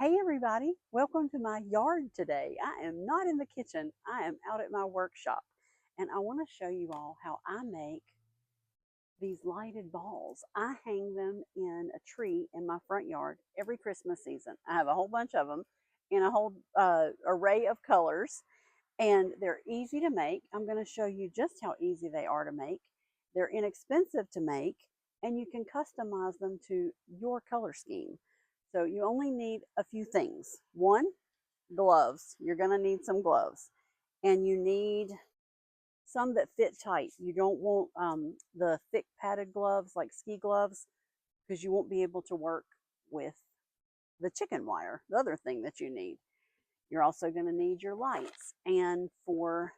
Hey everybody, welcome to my yard today. I am not in the kitchen, I am out at my workshop and I want to show you all how I make these lighted balls. I hang them in a tree in my front yard every Christmas season. I have a whole bunch of them in a whole array of colors and they're easy to make. I'm going to show you just how easy they are to make. They're inexpensive to make and you can customize them to your color scheme. So you only need a few things. One, gloves. You're going to need some gloves. And you need some that fit tight. You don't want the thick padded gloves like ski gloves because you won't be able to work with the chicken wire, the other thing that you need. You're also going to need your lights. And for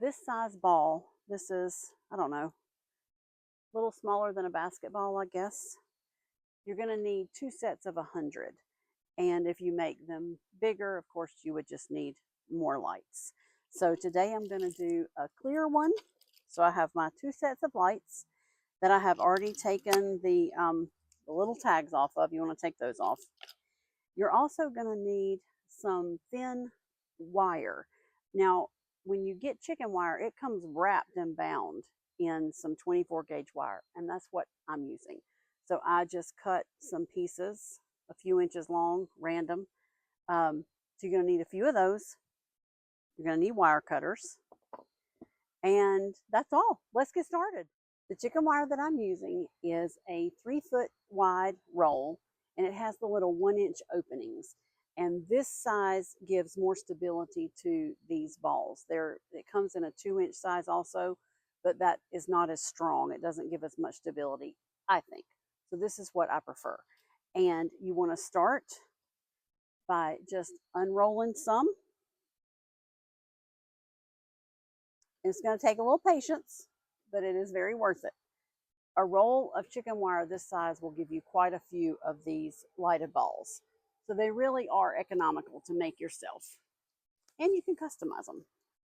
this size ball, this is, I don't know, a little smaller than a basketball, I guess. You're going to need 2 sets of 100. And if you make them bigger, of course, you would just need more lights. So today I'm going to do a clear one. So I have my 2 sets of lights that I have already taken the little tags off of. You want to take those off. You're also going to need some thin wire. Now, when you get chicken wire, it comes wrapped and bound in some 24 gauge wire, and that's what I'm using. So I just cut some pieces a few inches long, random. So you're going to need a few of those. You're going to need wire cutters. And that's all. Let's get started. The chicken wire that I'm using is a 3-foot wide roll, and it has the little 1-inch openings. And this size gives more stability to these balls. It comes in a 2-inch size also, but that is not as strong. It doesn't give as much stability, I think. So this is what I prefer. And you want to start by just unrolling some. It's going to take a little patience, but it is very worth it. A roll of chicken wire this size will give you quite a few of these lighted balls. So they really are economical to make yourself. And you can customize them.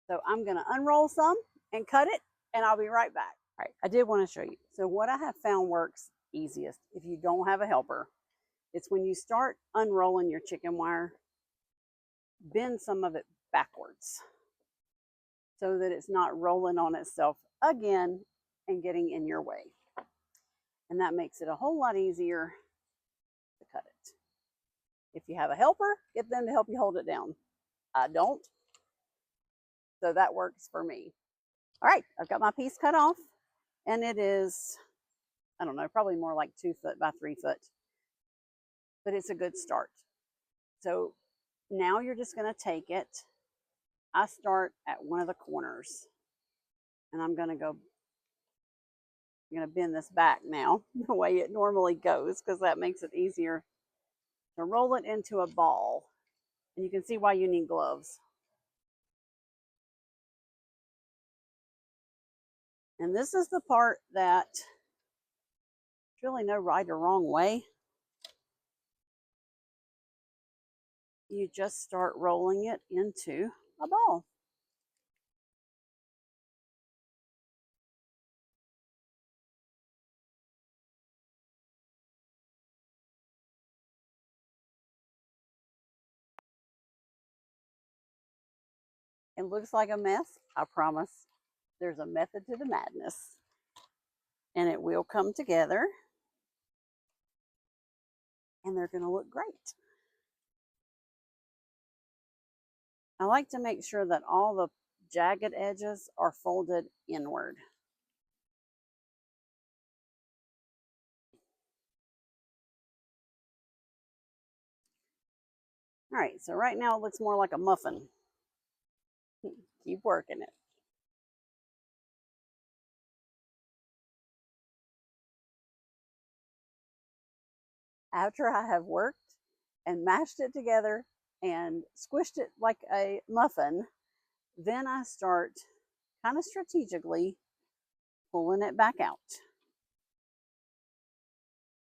So I'm going to unroll some and cut it, and I'll be right back. All right, I did want to show you. So what I have found works easiest if you don't have a helper, it's when you start unrolling your chicken wire, bend some of it backwards so that it's not rolling on itself again and getting in your way. And that makes it a whole lot easier to cut it. If you have a helper, get them to help you hold it down. I don't, so that works for me. All right, I've got my piece cut off, and it is, I don't know, probably more like 2 foot by 3 foot, but it's a good start. So now you're just going to take it. I start at one of the corners, and I'm going to bend this back now the way it normally goes because that makes it easier to roll it into a ball. And you can see why you need gloves. And this is the part that there's really no right or wrong way. You just start rolling it into a ball. It looks like a mess. I promise there's a method to the madness. And it will come together. And they're going to look great. I like to make sure that all the jagged edges are folded inward. All right, so right now it looks more like a muffin. Keep working it. After I have worked and mashed it together and squished it like a muffin, then I start kind of strategically pulling it back out.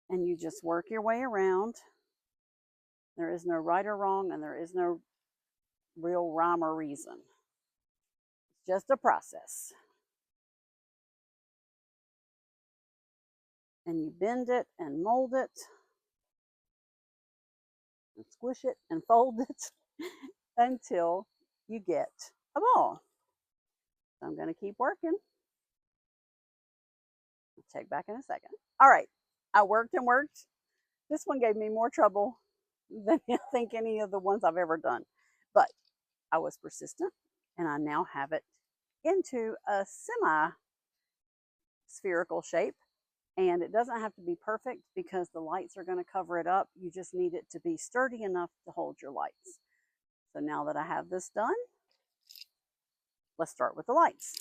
And you just work your way around. There is no right or wrong, and there is no real rhyme or reason. It's just a process. And you bend it and mold it. and squish it and fold it until you get a ball. So I'm going to keep working. I'll check back in a second. All right, I worked and worked. This one gave me more trouble than I think any of the ones I've ever done. But I was persistent, and I now have it into a semi-spherical shape. And it doesn't have to be perfect because the lights are going to cover it up. You just need it to be sturdy enough to hold your lights. So now that I have this done, let's start with the lights.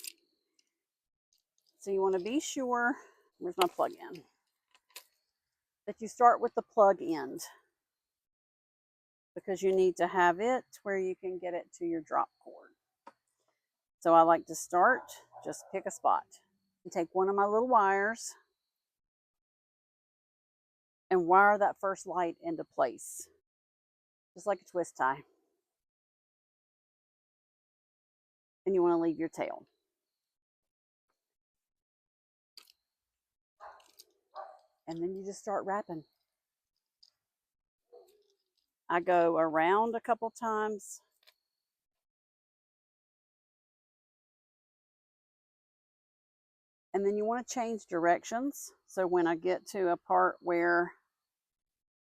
So you want to be sure, where's my plug in? That you start with the plug end, because you need to have it where you can get it to your drop cord. So I like to start, just pick a spot and take one of my little wires and wire that first light into place, just like a twist tie. And you want to leave your tail. And then you just start wrapping. I go around a couple times. And then you want to change directions. So when I get to a part where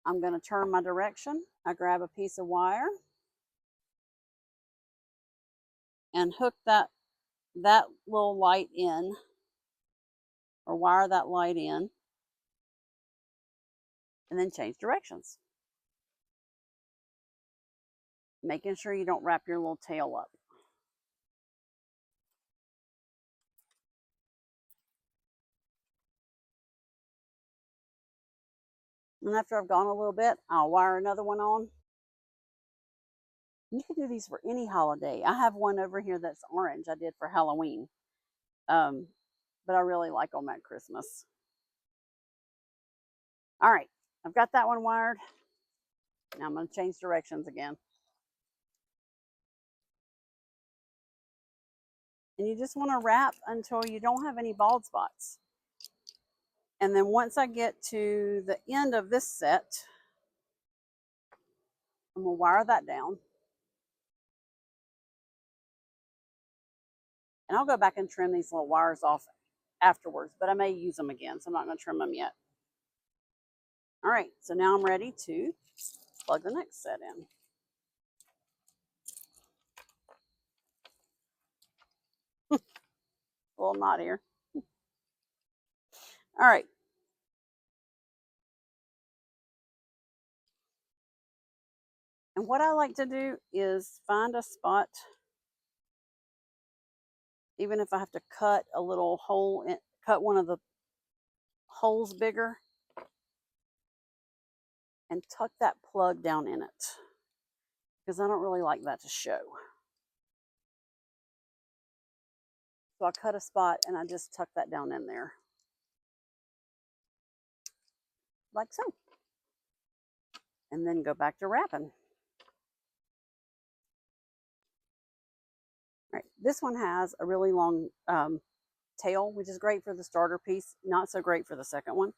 I'm going to turn my direction, I grab a piece of wire and hook that little light in, or wire that light in, and then change directions. Making sure you don't wrap your little tail up. And after I've gone a little bit, I'll wire another one on. You can do these for any holiday. I have one over here that's orange I did for Halloween. But I really like them at Christmas. All right, I've got that one wired. Now I'm going to change directions again. And you just want to wrap until you don't have any bald spots. And then once I get to the end of this set, I'm going to wire that down. And I'll go back and trim these little wires off afterwards, but I may use them again, so I'm not going to trim them yet. All right, so now I'm ready to plug the next set in. A little knot here. All right. And what I like to do is find a spot, even if I have to cut a little hole, cut one of the holes bigger, and tuck that plug down in it, because I don't really like that to show. So I cut a spot and I just tuck that down in there, like so. And then go back to wrapping. All right, this one has a really long tail, which is great for the starter piece, not so great for the second one.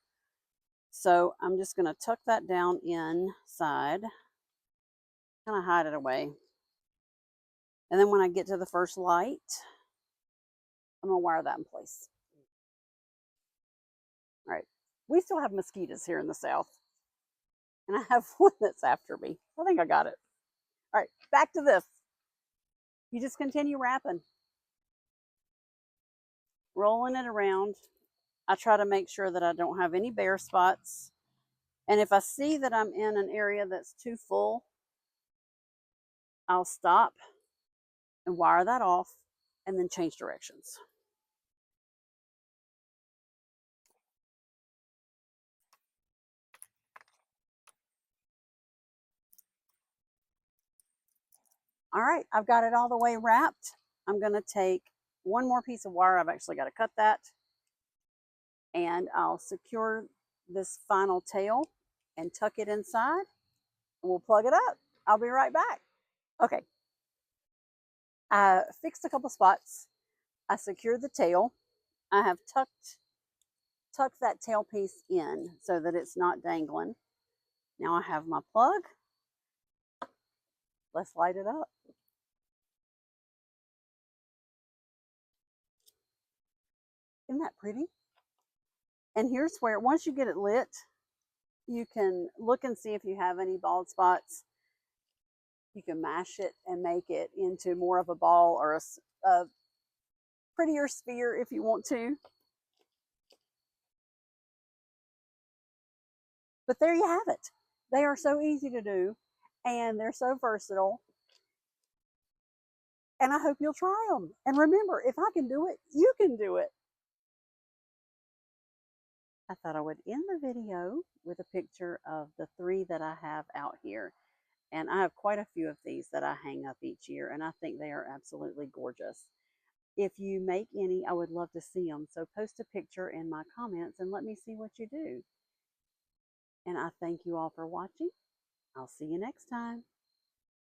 So I'm just going to tuck that down inside, kind of hide it away. And then when I get to the first light, I'm going to wire that in place. All right, we still have mosquitoes here in the South. And I have one that's after me. I think I got it. All right, back to this. You just continue wrapping, rolling it around. I try to make sure that I don't have any bare spots. And if I see that I'm in an area that's too full, I'll stop and wire that off and then change directions. All right, I've got it all the way wrapped. I'm going to take one more piece of wire. I've actually got to cut that. And I'll secure this final tail and tuck it inside. And we'll plug it up. I'll be right back. Okay. I fixed a couple spots. I secured the tail. I have tucked that tail piece in so that it's not dangling. Now I have my plug. Let's light it up. Isn't that pretty? And here's where, once you get it lit, you can look and see if you have any bald spots. You can mash it and make it into more of a ball or a prettier sphere if you want to. But there you have it. They are so easy to do and they're so versatile. And I hope you'll try them. And remember, if I can do it, you can do it. I thought I would end the video with a picture of the 3 that I have out here. And I have quite a few of these that I hang up each year, and I think they are absolutely gorgeous. If you make any, I would love to see them. So post a picture in my comments and let me see what you do. And I thank you all for watching. I'll see you next time.